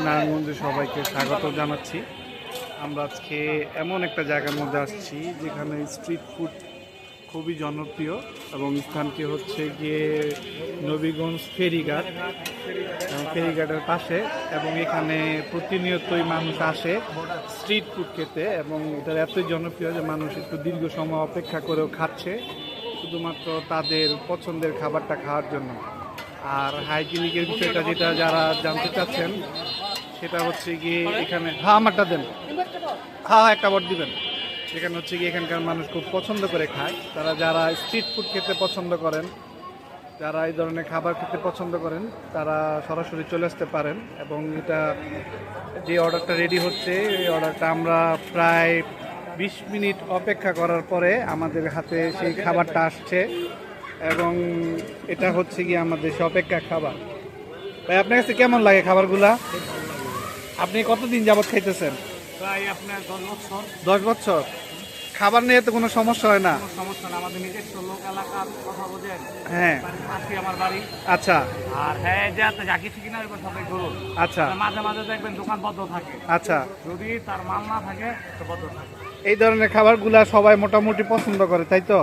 নারায়ণগঞ্জে সবাইকে স্বাগত জানাচ্ছি। আমরা আজকে এমন একটা জায়গার মধ্যে আসছি যেখানে স্ট্রিট ফুড খুবই জনপ্রিয় এবং স্থানটি হচ্ছে গিয়ে নবীগঞ্জ ফেরিঘাট এবং ফেরিঘাটের পাশে, এবং এখানে প্রতিনিয়তই মানুষ আসে স্ট্রিট ফুড খেতে এবং এটা এতই জনপ্রিয় যে মানুষ একটু দীর্ঘ সময় অপেক্ষা করেও খাচ্ছে শুধুমাত্র তাদের পছন্দের খাবারটা খাওয়ার জন্য। আর হাইজিনিকের বিষয়টা যেটা যারা জানতে চাচ্ছেন সেটা হচ্ছে গিয়ে এখানে আমারটা দেন, একটা বট দিবেন। এখানে হচ্ছে গিয়ে এখানকার মানুষ খুব পছন্দ করে খায়। তারা যারা স্ট্রিট ফুড খেতে পছন্দ করেন, যারা এই ধরনের খাবার খেতে পছন্দ করেন, তারা সরাসরি চলে আসতে পারেন। এবং এটা যে অর্ডারটা রেডি হচ্ছে এই অর্ডারটা আমরা প্রায় 20 মিনিট অপেক্ষা করার পরে আমাদের হাতে সেই খাবারটা আসছে এবং এটা হচ্ছে গিয়ে আমাদের সে অপেক্ষা খাবার। ভাই আপনার কাছে কেমন লাগে খাবারগুলা? আপনি কতদিন যাবত খাইতেছেন? প্রায় আপনার 10 বছর। 10 বছর। খাবার নিয়ে তো কোনো সমস্যা হয় না? সমস্যা না, আমাদের নিজস্ব লোক এলাকার কথা বোঝেন। হ্যাঁ, পাশে আমার বাড়ি। আচ্ছা। আর হ্যাঁ যা কিছু কিনা এবার সবাই ধরুন। আচ্ছা। মাঝে মাঝে দেখবেন দোকান বন্ধ থাকে। আচ্ছা। যদি তার মাল না থাকে তো বন্ধ থাকে। এই ধরনের খাবারগুলা সবাই মোটামুটি পছন্দ করে, তাই তো?